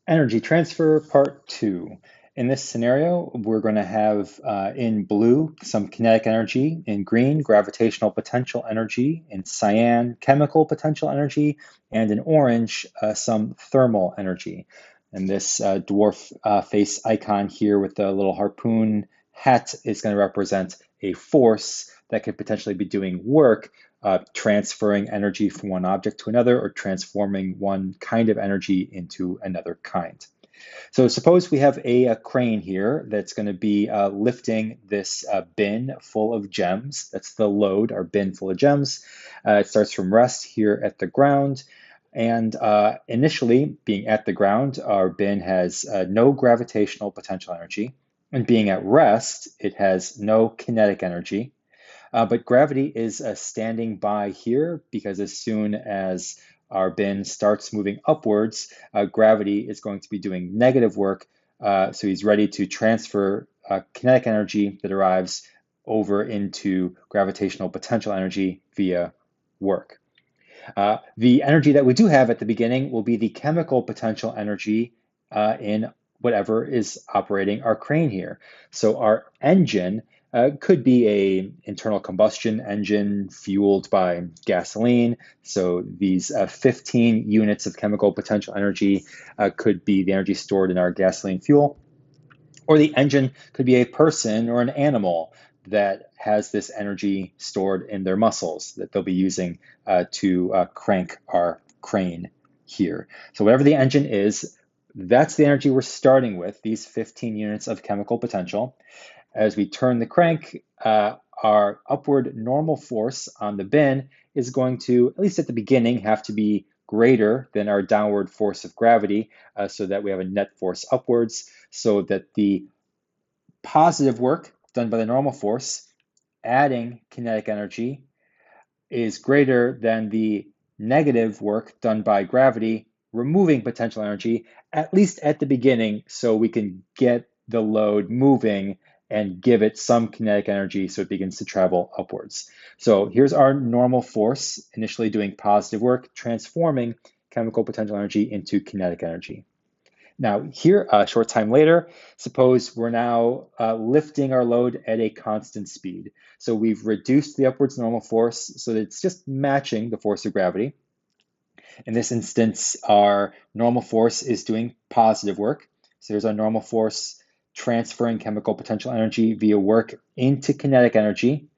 Energy transfer part two. In this scenario, we're going to have in blue some kinetic energy, in green gravitational potential energy, in cyan chemical potential energy, and in orange some thermal energy. And this dwarf face icon here with the little harpoon hat is going to represent a force that could potentially be doing work, transferring energy from one object to another or transforming one kind of energy into another kind. So suppose we have a crane here that's going to be lifting this bin full of gems. That's the load, our bin full of gems. It starts from rest here at the ground. And initially, being at the ground, our bin has no gravitational potential energy. And being at rest, it has no kinetic energy. But gravity is standing by here because as soon as our bin starts moving upwards, gravity is going to be doing negative work. So he's ready to transfer kinetic energy that arrives over into gravitational potential energy via work. The energy that we do have at the beginning will be the chemical potential energy in whatever is operating our crane here. So our engine could be a internal combustion engine fueled by gasoline. So these 15 units of chemical potential energy could be the energy stored in our gasoline fuel. Or the engine could be a person or an animal that has this energy stored in their muscles that they'll be using to crank our crane here. So whatever the engine is, that's the energy we're starting with, these 15 units of chemical potential. As we turn the crank, our upward normal force on the bin is going to, at least at the beginning, have to be greater than our downward force of gravity so that we have a net force upwards, so that the positive work done by the normal force, adding kinetic energy, is greater than the negative work done by gravity, removing potential energy, at least at the beginning, so we can get the load moving and give it some kinetic energy so it begins to travel upwards. So here's our normal force initially doing positive work, transforming chemical potential energy into kinetic energy. Now here, a short time later, suppose we're now lifting our load at a constant speed. So we've reduced the upwards normal force so that it's just matching the force of gravity. In this instance, our normal force is doing positive work. So there's our normal force transferring chemical potential energy via work into kinetic energy.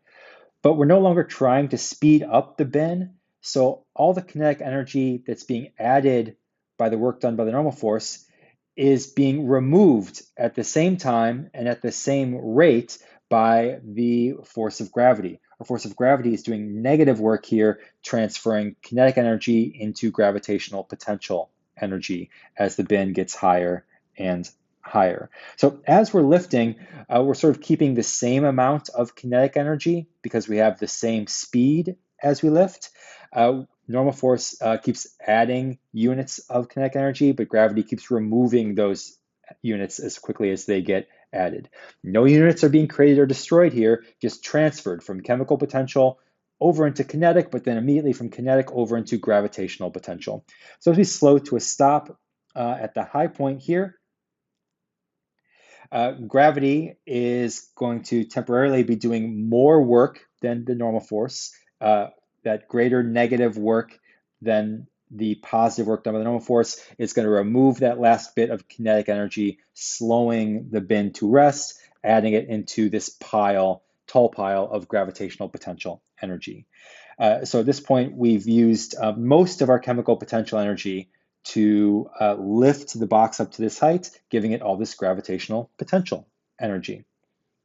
But we're no longer trying to speed up the bin. So all the kinetic energy that's being added by the work done by the normal force is being removed at the same time and at the same rate by the force of gravity. Our force of gravity is doing negative work here, transferring kinetic energy into gravitational potential energy as the bin gets higher and higher. So as we're lifting, we're sort of keeping the same amount of kinetic energy because we have the same speed as we lift. Normal force keeps adding units of kinetic energy, but gravity keeps removing those units as quickly as they get added. No units are being created or destroyed here, just transferred from chemical potential over into kinetic, but then immediately from kinetic over into gravitational potential. So as we slow to a stop at the high point here, gravity is going to temporarily be doing more work than the normal force, that greater negative work than the positive work done by the normal force is going to remove that last bit of kinetic energy, slowing the bin to rest, adding it into this pile, tall pile of gravitational potential energy. So at this point, we've used most of our chemical potential energy to lift the box up to this height, giving it all this gravitational potential energy.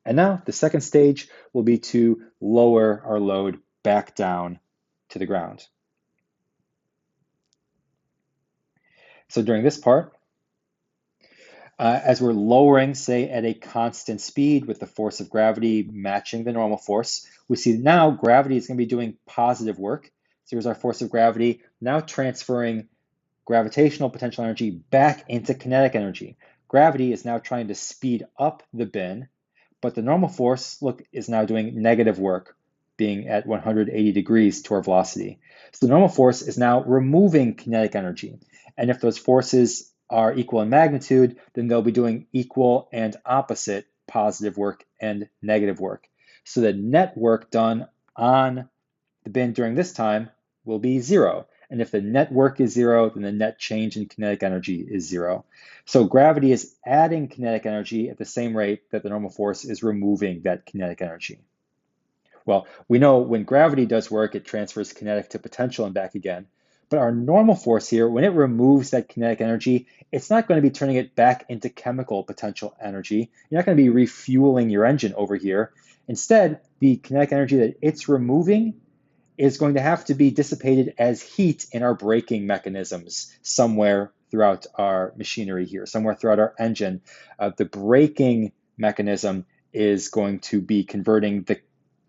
And now the second stage will be to lower our load back down to the ground. So during this part, as we're lowering, say, at a constant speed with the force of gravity matching the normal force, we see now gravity is going to be doing positive work. So here's our force of gravity, now transferring gravitational potential energy back into kinetic energy. Gravity is now trying to speed up the bin, but the normal force, look, is now doing negative work, being at 180 degrees to our velocity. So the normal force is now removing kinetic energy. And if those forces are equal in magnitude, then they'll be doing equal and opposite positive work and negative work. So the net work done on the bin during this time will be 0. And if the net work is 0, then the net change in kinetic energy is 0. So gravity is adding kinetic energy at the same rate that the normal force is removing that kinetic energy. Well, we know when gravity does work, it transfers kinetic to potential and back again. But our normal force here, when it removes that kinetic energy, it's not going to be turning it back into chemical potential energy. You're not going to be refueling your engine over here. Instead, the kinetic energy that it's removing is going to have to be dissipated as heat in our braking mechanisms somewhere throughout our machinery here, somewhere throughout our engine. The braking mechanism is going to be converting the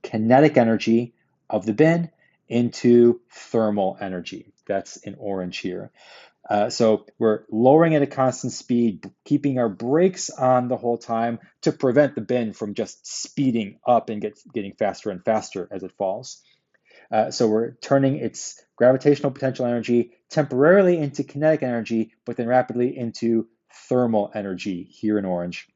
kinetic energy of the bin into thermal energy. That's in orange here. So we're lowering at a constant speed, keeping our brakes on the whole time to prevent the bin from just speeding up and getting faster and faster as it falls. So we're turning its gravitational potential energy temporarily into kinetic energy, but then rapidly into thermal energy here in orange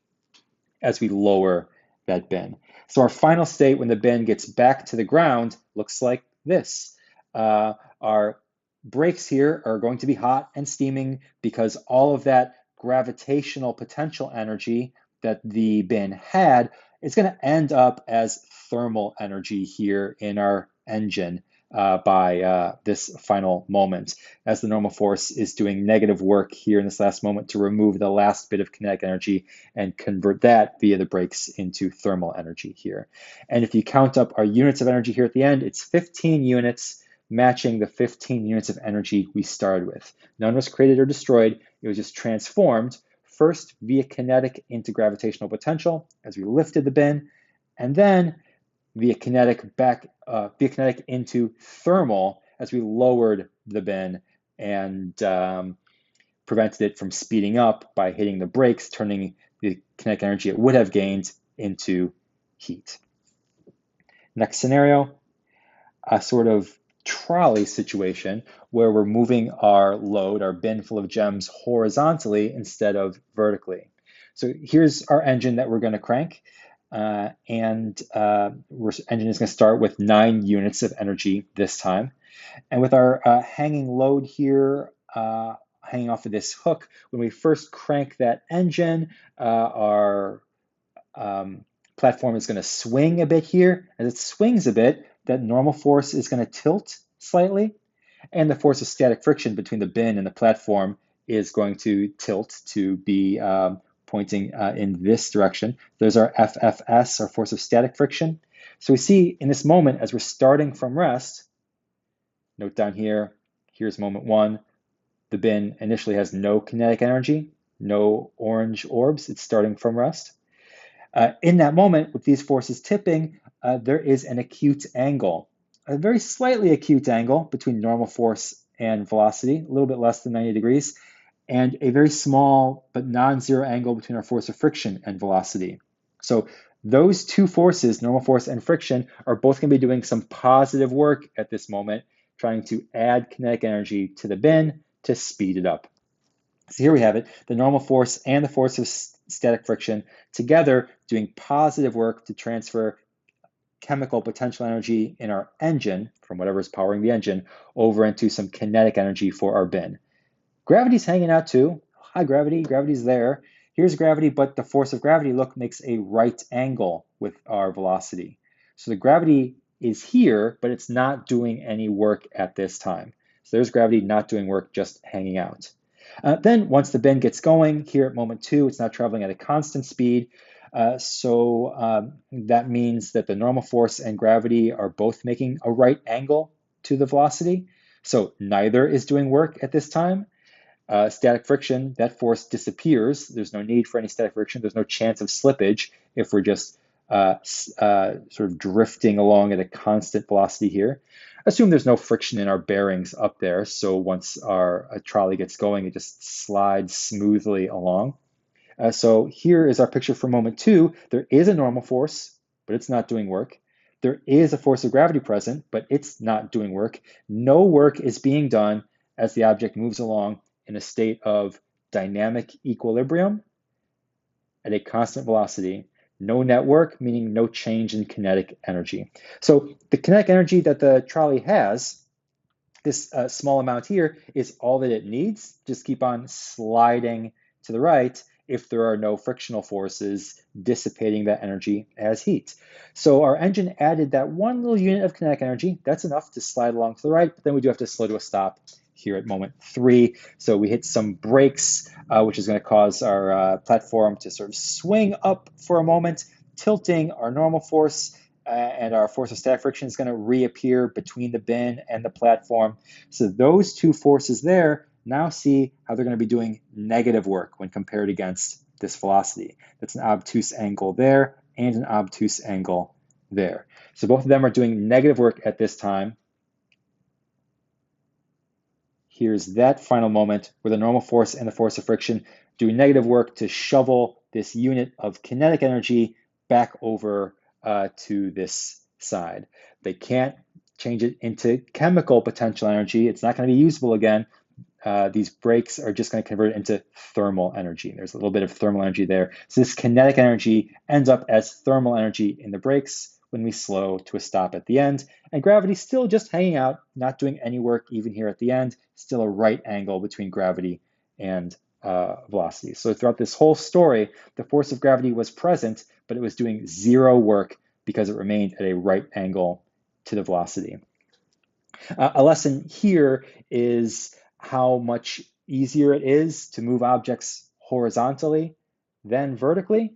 as we lower that bin. So our final state when the bin gets back to the ground looks like this. Our brakes here are going to be hot and steaming because all of that gravitational potential energy that the bin had is going to end up as thermal energy here in our engine by this final moment, as the normal force is doing negative work here in this last moment to remove the last bit of kinetic energy and convert that via the brakes into thermal energy here. And if you count up our units of energy here at the end, it's 15 units, matching the 15 units of energy we started with. None was created or destroyed, it was just transformed, first via kinetic into gravitational potential as we lifted the bin, and then via kinetic into thermal as we lowered the bin and prevented it from speeding up by hitting the brakes, turning the kinetic energy it would have gained into heat. Next scenario, a sort of trolley situation where we're moving our load, our bin full of gems, horizontally instead of vertically. So here's our engine that we're going to crank. Our engine is going to start with 9 units of energy this time. And with our hanging load here, hanging off of this hook, when we first crank that engine, our platform is going to swing a bit here. As it swings a bit, that normal force is going to tilt slightly, and the force of static friction between the bin and the platform is going to tilt to be pointing in this direction. There's our FFS, our force of static friction. So we see in this moment, as we're starting from rest, note down here, here's moment 1. The bin initially has no kinetic energy, no orange orbs. It's starting from rest. In that moment, with these forces tipping, there is an acute angle, a very slightly acute angle between normal force and velocity, a little bit less than 90 degrees, and a very small but non-zero angle between our force of friction and velocity. So those two forces, normal force and friction, are both going to be doing some positive work at this moment, trying to add kinetic energy to the bin to speed it up. So here we have it, the normal force and the force of static friction together doing positive work to transfer chemical potential energy in our engine, from whatever is powering the engine, over into some kinetic energy for our bin. Gravity's hanging out too. Hi, gravity. Gravity's there. Here's gravity, but the force of gravity, look, makes a right angle with our velocity. So the gravity is here, but it's not doing any work at this time. So there's gravity not doing work, just hanging out. Then once the bin gets going, here at moment 2, it's now traveling at a constant speed. So that means that the normal force and gravity are both making a right angle to the velocity. So neither is doing work at this time. Static friction, that force disappears. There's no need for any static friction. There's no chance of slippage if we're just sort of drifting along at a constant velocity here. Assume there's no friction in our bearings up there, so once our trolley gets going, it just slides smoothly along. So here is our picture for moment 2. There is a normal force, but it's not doing work. There is a force of gravity present, but it's not doing work. No work is being done as the object moves along in a state of dynamic equilibrium at a constant velocity. No network, meaning no change in kinetic energy. So the kinetic energy that the trolley has, this small amount here, is all that it needs. Just keep on sliding to the right if there are no frictional forces dissipating that energy as heat. So our engine added that one little unit of kinetic energy. That's enough to slide along to the right, but then we do have to slow to a stop here at moment 3. So we hit some brakes, which is going to cause our platform to sort of swing up for a moment, tilting our normal force, and our force of static friction is going to reappear between the bin and the platform. So those two forces there, now see how they're going to be doing negative work when compared against this velocity. That's an obtuse angle there and an obtuse angle there. So both of them are doing negative work at this time. Here's that final moment where the normal force and the force of friction do negative work to shovel this unit of kinetic energy back over to this side. They can't change it into chemical potential energy. It's not going to be usable again. These brakes are just going to convert it into thermal energy. There's a little bit of thermal energy there. So this kinetic energy ends up as thermal energy in the brakes when we slow to a stop at the end. And gravity's still just hanging out, not doing any work even here at the end. Still a right angle between gravity and velocity. So throughout this whole story, the force of gravity was present, but it was doing zero work because it remained at a right angle to the velocity. A lesson here is how much easier it is to move objects horizontally than vertically.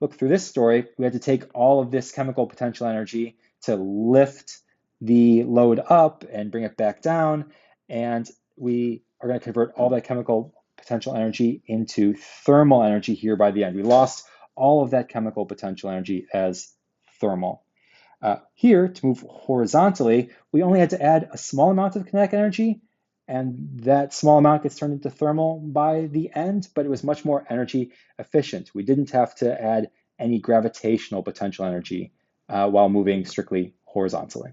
Look, through this story, we had to take all of this chemical potential energy to lift the load up and bring it back down, and we are going to convert all that chemical potential energy into thermal energy here by the end. We lost all of that chemical potential energy as thermal. Here, to move horizontally, we only had to add a small amount of kinetic energy, and that small amount gets turned into thermal by the end, but it was much more energy efficient. We didn't have to add any gravitational potential energy while moving strictly horizontally.